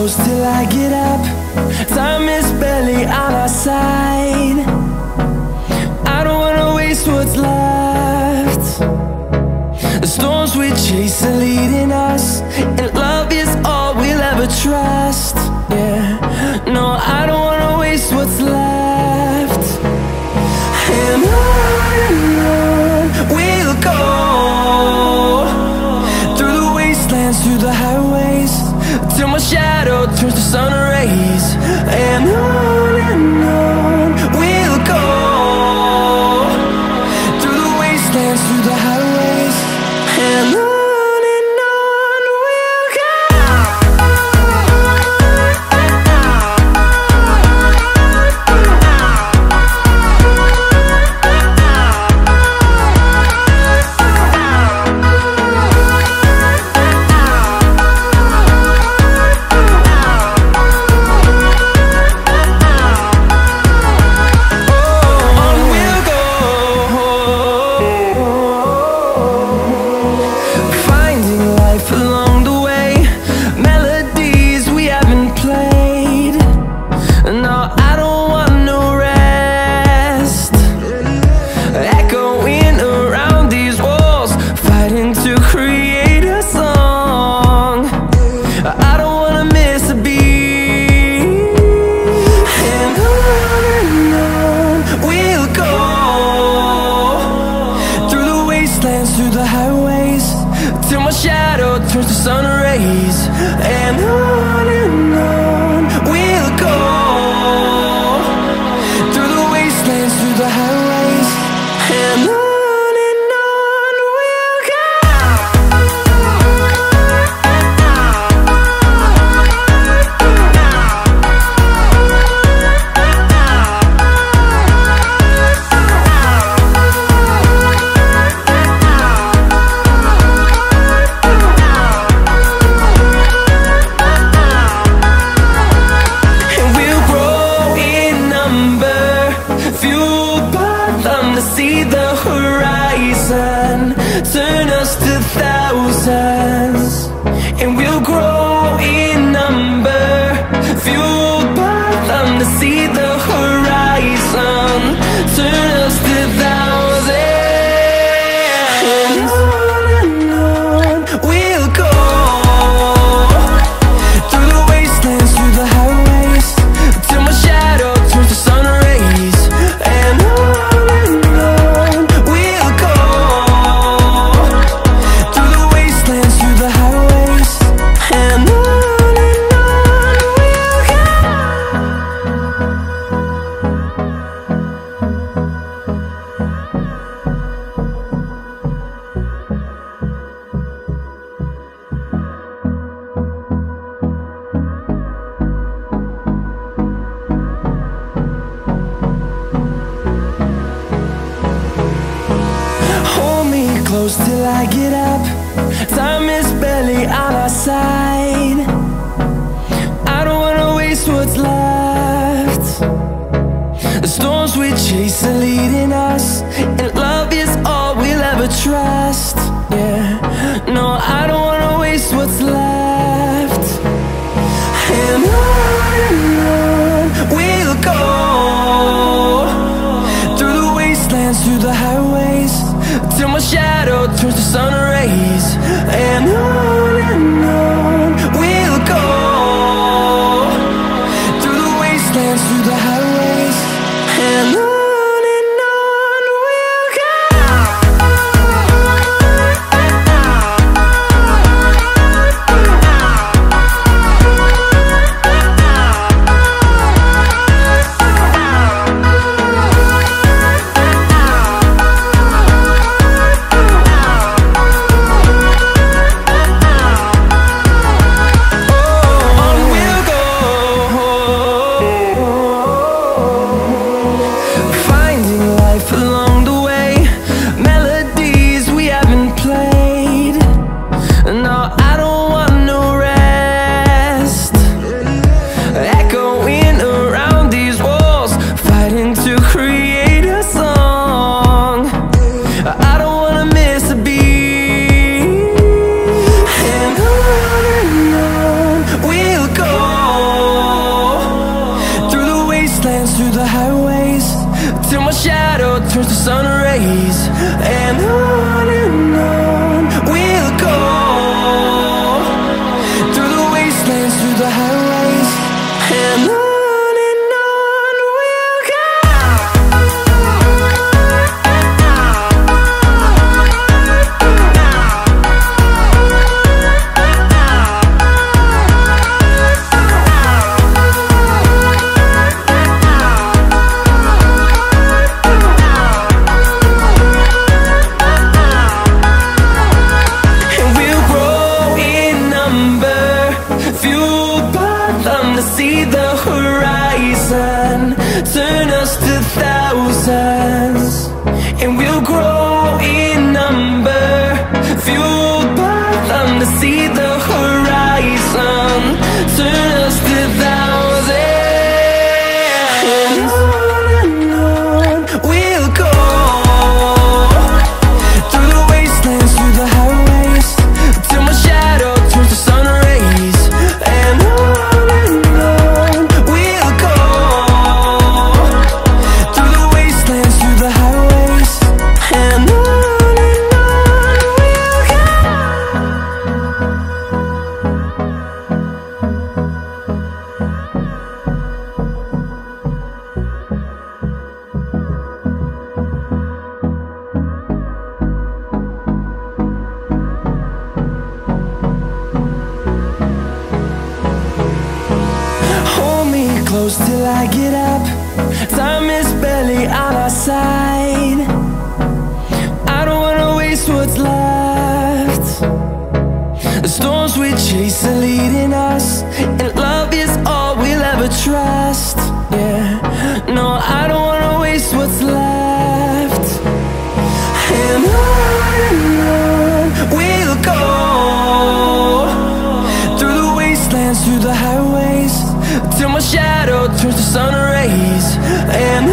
close till I get up. Time is barely on our side. I don't wanna waste what's left. The storms we chase are leading us, and love is all we'll ever trust. Yeah, no, I don't wanna waste what's left. And on we'll go, through the wastelands, through the highways, till my shadow turns to sun rays. And on we'll go, through the wastelands, through the highways, and on we'll go. wastelands, through the highways, till my shadow turns to sun rays. And on we'll go, through the wastelands, through the highways, and on we'll go. See the horizon, turn us to thousands, and we'll grow in number, fueled by them to see the horizon, turn us to thousands, and on we'll go, through the wastelands, through the highways, till my shadow turns to sun rays. And close till I get up, time is barely on our side. I don't wanna waste what's left. The storms we chase are leading us, and love is all we'll ever trust. Yeah, no, I don't wanna waste what's left. And on we'll go, through the wastelands, through the highways, till my shadow turns to sun rays. And